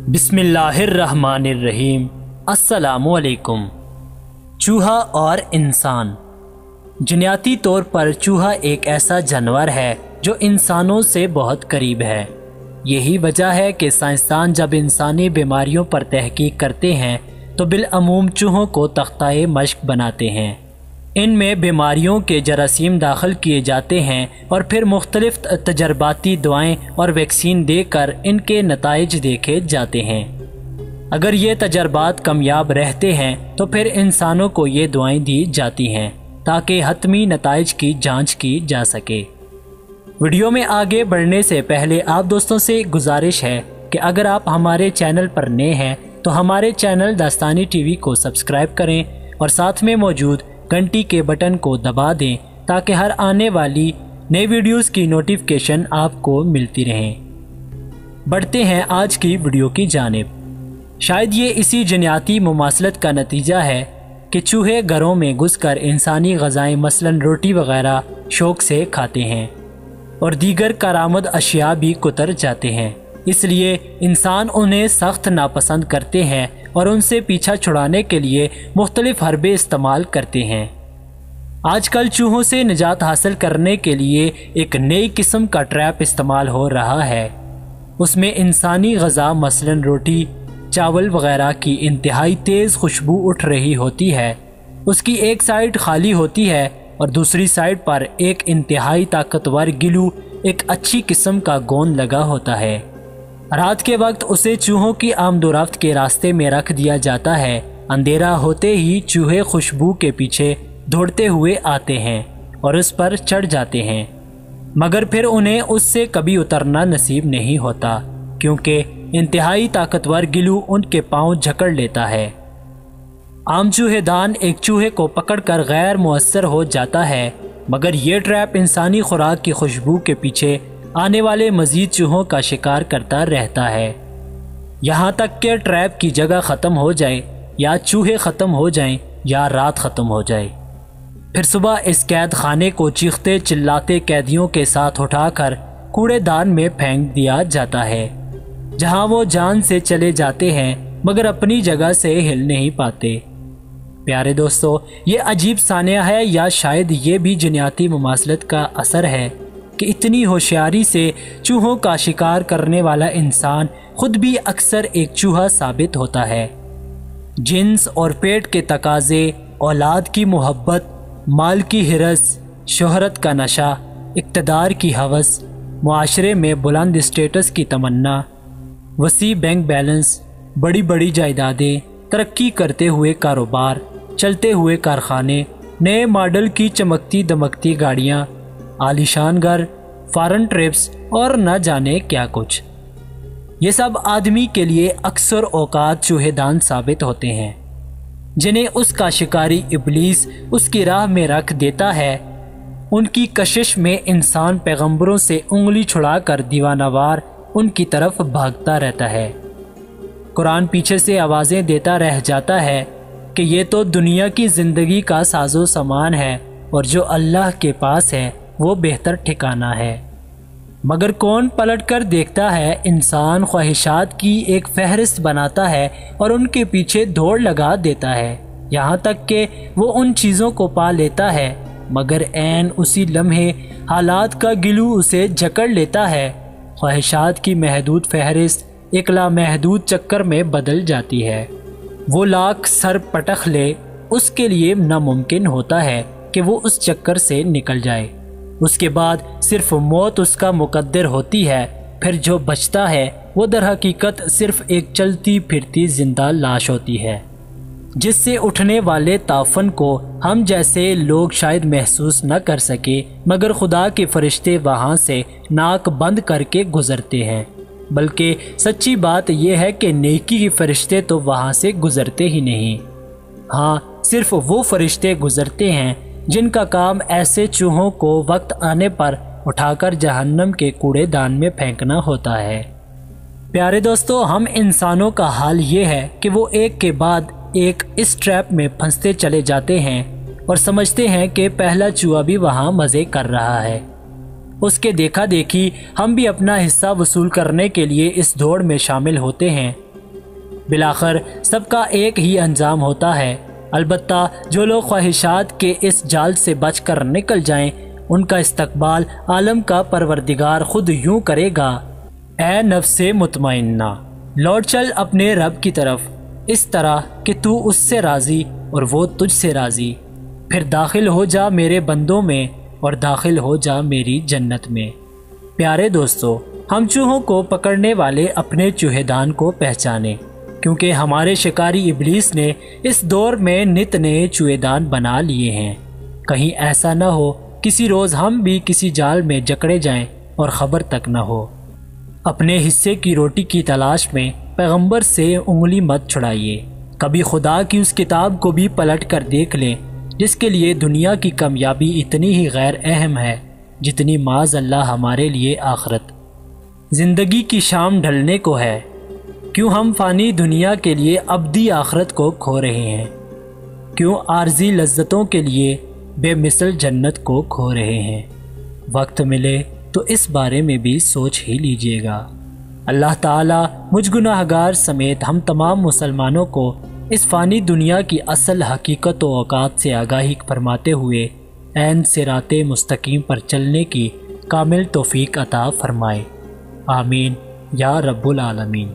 बिस्मिल्लाहिर्रहमानिर्रहीम। अस्सलामुअलैकुम। चूहा और इंसान। जन्याती तौर पर चूहा एक ऐसा जानवर है जो इंसानों से बहुत करीब है। यही वजह है कि साइंसदान जब इंसानी बीमारियों पर तहकीक करते हैं तो बिलअमूम चूहों को तख्ताए मश्क बनाते हैं। इनमें बीमारियों के जरासीम दाखिल किए जाते हैं और फिर मुख्तलिफ तजर्बाती दवाएं और वैक्सीन देकर इनके नताइज देखे जाते हैं। अगर ये तजर्बात कामयाब रहते हैं तो फिर इंसानों को ये दवाएं दी जाती हैं ताकि हतमी नताइज की जांच की जा सके। वीडियो में आगे बढ़ने से पहले आप दोस्तों से गुजारिश है कि अगर आप हमारे चैनल पर नए हैं तो हमारे चैनल दास्तानी टीवी को सब्सक्राइब करें और साथ में मौजूद घंटी के बटन को दबा दें ताकि हर आने वाली नई वीडियोस की नोटिफिकेशन आपको मिलती रहें। बढ़ते हैं आज की वीडियो की जानिब। शायद ये इसी जन्याती मुमासलत का नतीजा है कि चूहे घरों में घुसकर इंसानी ग़ज़ाएँ मसलन रोटी वगैरह शौक़ से खाते हैं और दीगर करामद अशिया भी कुतर जाते हैं। इसलिए इंसान उन्हें सख्त नापसंद करते हैं और उनसे पीछा छुड़ाने के लिए मुख्तलिफ हरबे इस्तेमाल करते हैं। आजकल चूहों से निजात हासिल करने के लिए एक नई किस्म का ट्रैप इस्तेमाल हो रहा है। उसमें इंसानी ग़ज़ा मसलन रोटी चावल वगैरह की इंतहाई तेज़ खुशबू उठ रही होती है। उसकी एक साइड खाली होती है और दूसरी साइड पर एक इंतहाई ताकतवर गिलू एक अच्छी किस्म का गोंद लगा होता है। रात के वक्त उसे चूहों की आमदोरफ्त के रास्ते में रख दिया जाता है। अंधेरा होते ही चूहे खुशबू के पीछे दौड़ते हुए आते हैं और उस पर चढ़ जाते हैं, मगर फिर उन्हें उससे कभी उतरना नसीब नहीं होता क्योंकि इंतहाई ताकतवर गिलू उनके पांव जकड़ लेता है। आम चूहेदान एक चूहे को पकड़कर गैर मुअस्सर हो जाता है, मगर ये ट्रैप इंसानी खुराक की खुशबू के पीछे आने वाले मजीद चूहों का शिकार करता रहता है, यहाँ तक कि ट्रैप की जगह ख़त्म हो जाए या चूहे ख़त्म हो जाएं या रात ख़त्म हो जाए। फिर सुबह इस कैद खाने को चीखते चिल्लाते कैदियों के साथ उठाकर कूड़ेदान में फेंक दिया जाता है, जहाँ वो जान से चले जाते हैं मगर अपनी जगह से हिल नहीं पाते। प्यारे दोस्तों, ये अजीब सानिया है या शायद ये भी जन्याती मुमासलत का असर है कि इतनी होशियारी से चूहों का शिकार करने वाला इंसान खुद भी अक्सर एक चूहा साबित होता है। जिन्स और पेट के तकाजे, औलाद की मोहब्बत, माल की हिरस, शोहरत का नशा, इक़्तिदार की हवस, मुआशरे में बुलंद स्टेटस की तमन्ना, वसी बैंक बैलेंस, बड़ी बड़ी जायदादें, तरक्की करते हुए कारोबार, चलते हुए कारखाने, नए मॉडल की चमकती दमकती गाड़ियाँ, आलीशान घर, फॉरेन ट्रिप्स और न जाने क्या कुछ। ये सब आदमी के लिए अक्सर औकात चूहेदान साबित होते हैं, जिन्हें उसका शिकारी इब्लीस उसकी राह में रख देता है। उनकी कशिश में इंसान पैगंबरों से उंगली छुड़ाकर दीवानावार उनकी तरफ भागता रहता है। कुरान पीछे से आवाज़ें देता रह जाता है कि ये तो दुनिया की ज़िंदगी का साजो सामान है और जो अल्लाह के पास है वो बेहतर ठिकाना है। मगर कौन पलट कर देखता है, इंसान ख्वाहिशात की एक फहरिस्त बनाता है और उनके पीछे दौड़ लगा देता है, यहाँ तक कि वो उन चीज़ों को पा लेता है, मगर ऐन उसी लम्हे हालात का गिलू उसे जकड़ लेता है। ख्वाहिशात की महदूद फहरिस्त एक लामहदूद चक्कर में बदल जाती है। वो लाख सर पटख ले, उसके लिए नामुमकिन होता है कि वो उस चक्कर से निकल जाए। उसके बाद सिर्फ मौत उसका मुकद्दर होती है। फिर जो बचता है वो दर हकीकत सिर्फ एक चलती फिरती जिंदा लाश होती है, जिससे उठने वाले ताफन को हम जैसे लोग शायद महसूस न कर सके, मगर खुदा के फरिश्ते वहाँ से नाक बंद करके गुजरते हैं। बल्कि सच्ची बात यह है कि नेकी के फरिश्ते तो वहाँ से गुजरते ही नहीं। हाँ, सिर्फ वो फरिश्ते गुजरते हैं जिनका काम ऐसे चूहों को वक्त आने पर उठाकर जहन्नम के कूड़ेदान में फेंकना होता है। प्यारे दोस्तों, हम इंसानों का हाल ये है कि वो एक के बाद एक इस ट्रैप में फंसते चले जाते हैं और समझते हैं कि पहला चूहा भी वहाँ मज़े कर रहा है। उसके देखा देखी हम भी अपना हिस्सा वसूल करने के लिए इस दौड़ में शामिल होते हैं بالآخر سب کا ایک ہی انجام ہوتا ہے، البتہ جو لوگ خواہشات کے اس جال سے بچ کر نکل جائیں ان کا استقبال عالم کا پروردگار خود یوں کرے گا: اے نفس مطمئنہ، لوٹ چل اپنے رب کی طرف، اس طرح کہ تو اس سے راضی اور وہ تجھ سے راضی، پھر داخل ہو جا میرے بندوں میں اور داخل ہو جا میری جنت میں۔ پیارے دوستو، ہم چوہوں کو پکڑنے والے اپنے چوہے دان کو پہچانیں، کیونکہ ہمارے شکاری ابلیس نے اس دور میں نت نئے چوہے دان بنا لیے ہیں۔ کہیں ایسا نہ ہو کسی روز ہم بھی کسی جال میں جکڑے جائیں اور خبر تک نہ ہو۔ اپنے حصے کی روٹی کی تلاش میں پیغمبر سے انگلی مت چھڑائیے، کبھی خدا کی اس کتاب کو بھی پلٹ کر دیکھ لیں جس کے لیے دنیا کی کامیابی اتنی ہی غیر اہم ہے جتنی معاذ اللہ ہمارے لیے آخرت۔ زندگی کی شام ڈھلنے کو ہے، کیوں ہم فانی دنیا کے لیے ابدی آخرت کو کھو رہے ہیں؟ کیوں عارضی لذتوں کے لیے بے مثل جنت کو کھو رہے ہیں؟ وقت ملے تو اس بارے میں بھی سوچ ہی لیجئے گا۔ اللہ تعالیٰ مجھ گناہگار سمیت ہم تمام مسلمانوں کو اس فانی دنیا کی اصل حقیقت و اوقات سے آگاہی فرماتے ہوئے عین صراط مستقیم پر چلنے کی کامل توفیق عطا فرمائے۔ آمین یا رب العالمین۔